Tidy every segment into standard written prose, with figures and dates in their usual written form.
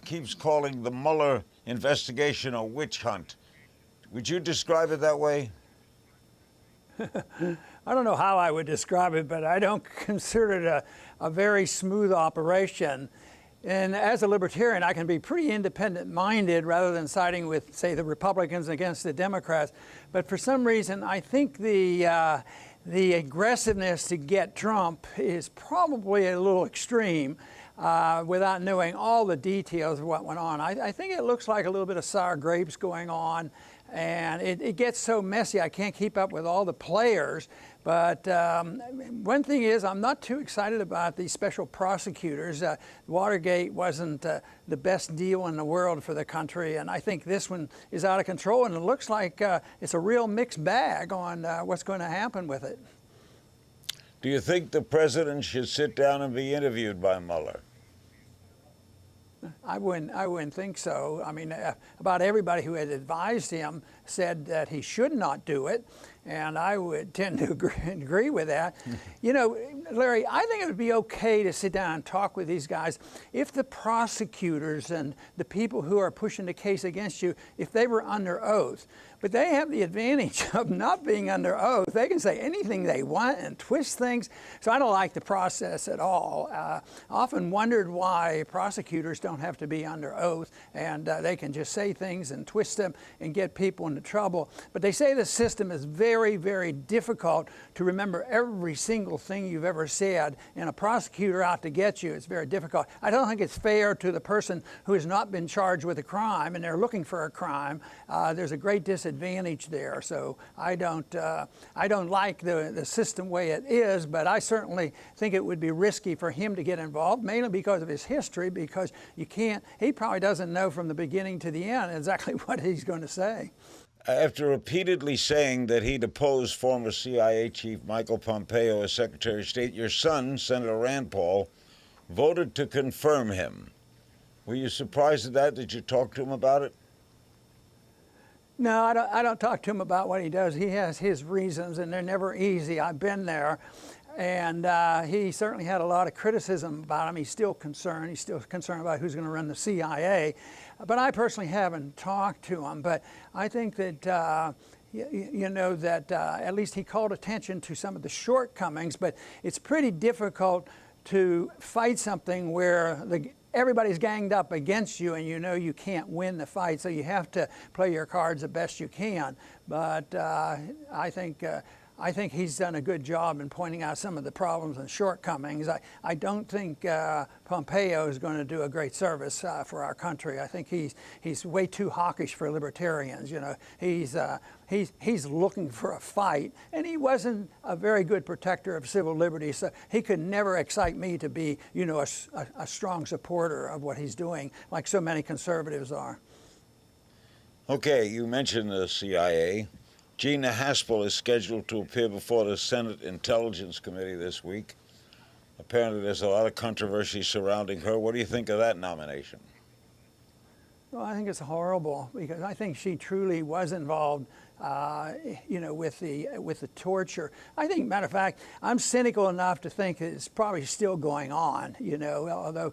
keeps calling the Mueller investigation a witch hunt. Would you describe it that way? I don't know how I would describe it, but I don't consider it a very smooth operation. And as a libertarian, I can be pretty independent-minded rather than siding with, say, the Republicans against the Democrats. But for some reason, I think the aggressiveness to get Trump is probably a little extreme without knowing all the details of what went on. I think it looks like a little bit of sour grapes going on. And it gets so messy, I can't keep up with all the players. But one thing is, I'm not too excited about these special prosecutors. Watergate wasn't the best deal in the world for the country, and I think this one is out of control, and it looks like it's a real mixed bag on what's going to happen with it. Do you think the president should sit down and be interviewed by Mueller? I wouldn't think so. I mean, about everybody who had advised him said that he should not do it, and I would tend to agree with that. You know, Larry, I think it would be okay to sit down and talk with these guys if the prosecutors and the people who are pushing the case against you, if they were under oath. But they have the advantage of not being under oath. They can say anything they want and twist things. So I don't like the process at all. I often wondered why prosecutors don't have to be under oath, and they can just say things and twist them and get people into trouble. But they say the system is very, very difficult to remember every single thing you've ever said, and a prosecutor out to get you, it's very difficult. I don't think it's fair to the person who has not been charged with a crime and they're looking for a crime. There's a great disadvantage there. So I don't like the system way it is, but I certainly think it would be risky for him to get involved, mainly because of his history, because he probably doesn't know from the beginning to the end exactly what he's going to say. After repeatedly saying that he'd oppose former CIA Chief Michael Pompeo as Secretary of State, your son, Senator Rand Paul, voted to confirm him. Were you surprised at that? Did you talk to him about it? No, I don't talk to him about what he does. He has his reasons, and they're never easy. I've been there. And he certainly had a lot of criticism about him. He's still concerned. He's still concerned about who's going to run the CIA. But I personally haven't talked to him. But I think that, you know, that at least he called attention to some of the shortcomings. But it's pretty difficult to fight something where everybody's ganged up against you and you know you can't win the fight. So you have to play your cards the best you can. But I think he's done a good job in pointing out some of the problems and shortcomings. I don't think Pompeo is going to do a great service for our country. I think he's way too hawkish for libertarians. You know, he's looking for a fight, and he wasn't a very good protector of civil liberties. So he could never excite me to be, you know, a strong supporter of what he's doing, like so many conservatives are. Okay, you mentioned the CIA. Gina Haspel is scheduled to appear before the Senate Intelligence Committee this week. Apparently there's a lot of controversy surrounding her. What do you think of that nomination? Well, I think it's horrible because I think she truly was involved, you know, with the torture. I think, matter of fact, I'm cynical enough to think that it's probably still going on. You know, although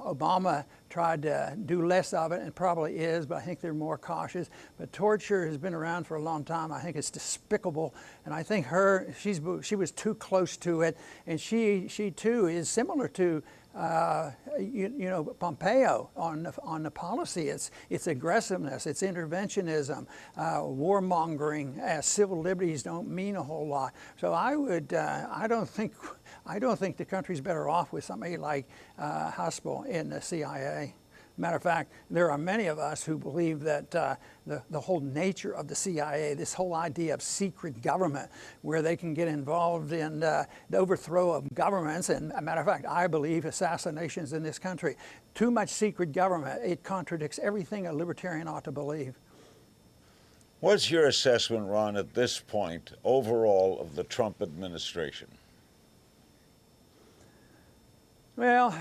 Obama tried to do less of it, and probably is, but I think they're more cautious. But torture has been around for a long time. I think it's despicable, and I think she was too close to it, and she too is similar to you know, Pompeo on the policy. It's aggressiveness, it's interventionism, warmongering. Civil liberties don't mean a whole lot. So I don't think the country's better off with somebody like Haspel in the CIA. Matter of fact, there are many of us who believe that the whole nature of the CIA, this whole idea of secret government, where they can get involved in the overthrow of governments, and a matter of fact, I believe assassinations in this country. Too much secret government, it contradicts everything a libertarian ought to believe. What's your assessment, Ron, at this point, overall, of the Trump administration? Well,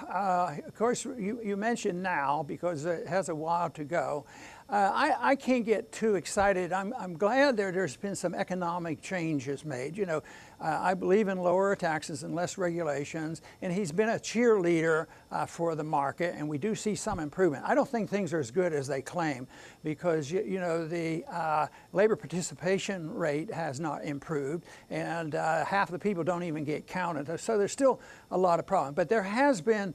of course, you mentioned now, because it has a while to go. I can't get too excited. I'm glad there's been some economic changes made. You know, I believe in lower taxes and less regulations, and he's been a cheerleader for the market, and we do see some improvement. I don't think things are as good as they claim, because you know, the labor participation rate has not improved, and half the people don't even get counted. So there's still a lot of problems, but there has been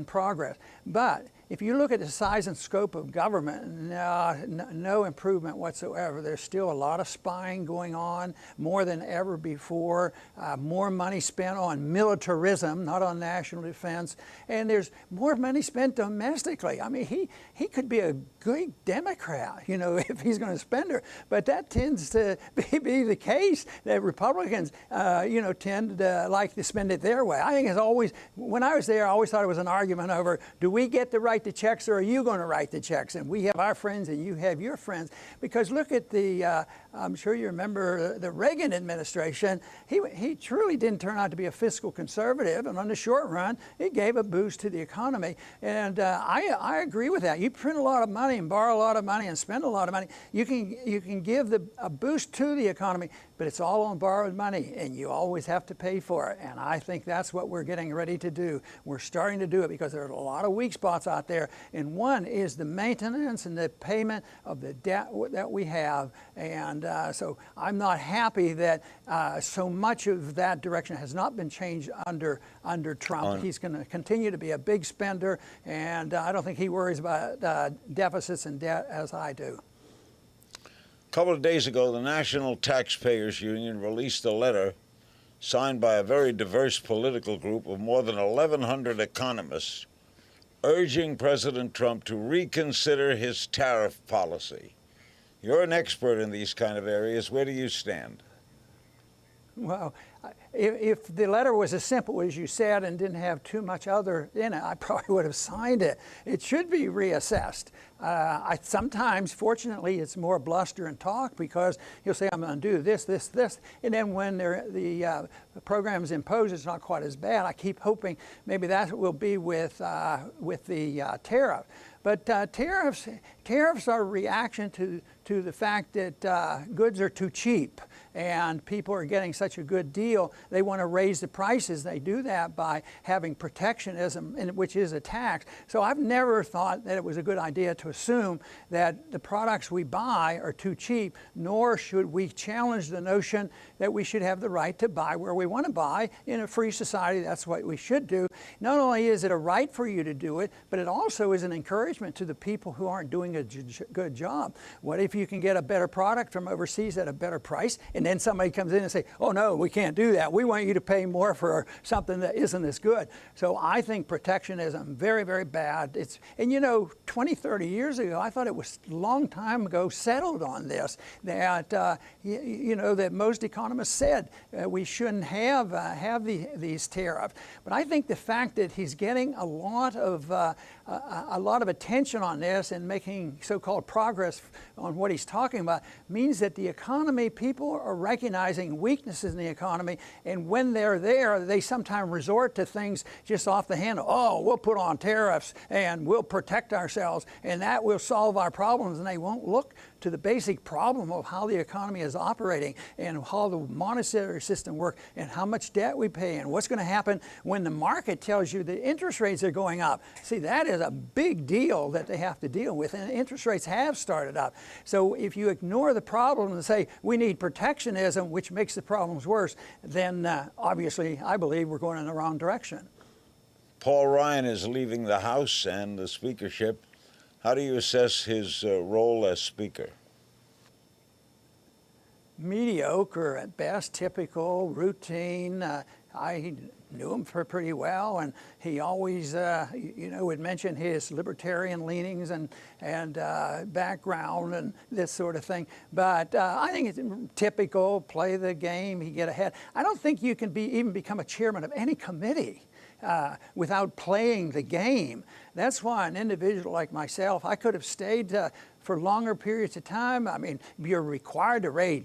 progress. But if you look at the size and scope of government, no improvement whatsoever. There's still a lot of spying going on, more than ever before. More money spent on militarism, not on national defense. And there's more money spent domestically. I mean, he could be a good Democrat, you know, if he's going to spend her. But that tends to be the case, that Republicans, you know, tend to like to spend it their way. I think it's always, when I was there, I always thought it was an argument over, do we get to write the checks, or are you going to write the checks? And we have our friends and you have your friends. Because look at the, I'm sure you remember the Reagan administration. He truly didn't turn out to be a fiscal conservative, and on the short run, it gave a boost to the economy. And I agree with that. You print a lot of money and borrow a lot of money and spend a lot of money, you can give a boost to the economy, but it's all on borrowed money, and you always have to pay for it. And I think that's what we're getting ready to do. We're starting to do it because there are a lot of weak spots out there, and one is the maintenance and the payment of the debt that we have. And so I'm not happy that so much of that direction has not been changed under Trump. He's going to continue to be a big spender, and I don't think he worries about deficits and debt as I do. A couple of days ago, the National Taxpayers Union released a letter signed by a very diverse political group of more than 1,100 economists urging President Trump to reconsider his tariff policy. You're an expert in these kind of areas. Where do you stand? Well, if the letter was as simple as you said and didn't have too much other in it, I probably would have signed it. It should be reassessed. Sometimes, fortunately, it's more bluster and talk, because he'll say, I'm going to do this, this, this. And then when the program is imposed, it's not quite as bad. I keep hoping maybe that will be with the tariff. But tariffs are a reaction to the fact that goods are too cheap and people are getting such a good deal. They want to raise the prices. They do that by having protectionism, which is a tax. So I've never thought that it was a good idea to assume that the products we buy are too cheap, nor should we challenge the notion that we should have the right to buy where we want to buy. In a free society, that's what we should do. Not only is it a right for you to do it, but it also is an encouragement to the people who aren't doing a good job. What if you can get a better product from overseas at a better price, and then somebody comes in and say, oh no, we can't do that. We want you to pay more for something that isn't as good. So I think protectionism, very, very bad. And you know, 20, 30 years ago, I thought it was a long time ago settled on this, that, you know, that most economists said we shouldn't have these tariffs. But I think the fact that he's getting a lot of attention on this and making so-called progress on what he's talking about means that the economy, people are recognizing weaknesses in the economy, and when they're there, they sometimes resort to things just off the handle. Oh, we'll put on tariffs and we'll protect ourselves and that will solve our problems, and they won't look to the basic problem of how the economy is operating and how the monetary system works and how much debt we pay and what's going to happen when the market tells you the interest rates are going up. See, that is a big deal that they have to deal with, and interest rates have started up. So if you ignore the problem and say we need protectionism, which makes the problems worse, then obviously I believe we're going in the wrong direction. Paul Ryan is leaving the House and the speakership. How do you assess his role as Speaker? Mediocre at best, typical, routine. I knew him for pretty well, and he always, you know, would mention his libertarian leanings and background and this sort of thing. But I think it's typical, play the game, he get ahead. I don't think you can even become a chairman of any committee without playing the game. That's why an individual like myself, I could have stayed for longer periods of time. I mean, you're required to raise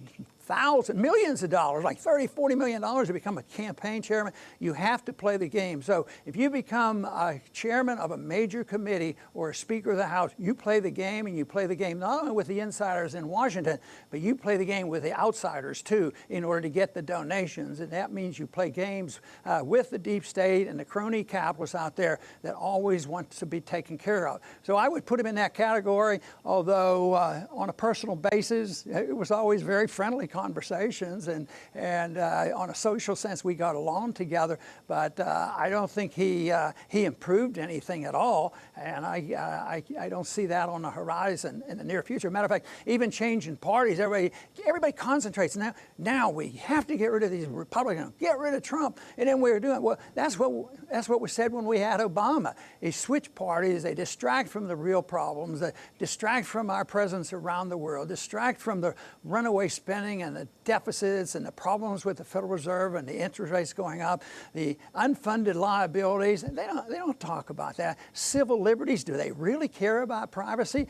millions of dollars, like $30-40 million to become a campaign chairman. You have to play the game. So if you become a chairman of a major committee or a Speaker of the House, you play the game, and you play the game not only with the insiders in Washington, but you play the game with the outsiders too in order to get the donations. And that means you play games with the deep state and the crony capitalists out there that always want to be taken care of. So I would put him in that category, although on a personal basis, it was always very friendly conversations, and on a social sense, we got along together. But I don't think he improved anything at all, and I don't see that on the horizon in the near future. Matter of fact, even changing parties, everybody concentrates now we have to get rid of these Republicans, get rid of Trump, and then we're doing well. That's what was said when we had Obama. They switch parties, they distract from the real problems, they distract from our presence around the world, distract from the runaway spending and the deficits and the problems with the Federal Reserve and the interest rates going up, the unfunded liabilities. They don't talk about that. Civil liberties, do they really care about privacy?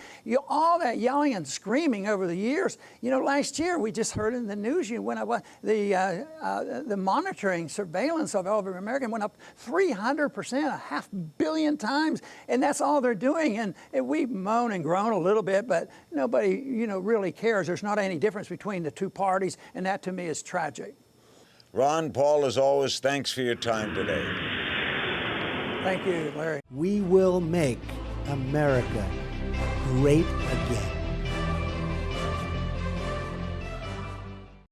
All that yelling and screaming over the years. Last year we just heard in the news the monitoring surveillance of every American went up 300%, 500 million times, and that's all they're doing. And we moan and groan a little bit, but nobody really cares. There's not any difference between the two parties, and that to me is tragic. Ron Paul, as always, thanks for your time today. Thank you, Larry. We will make America great again.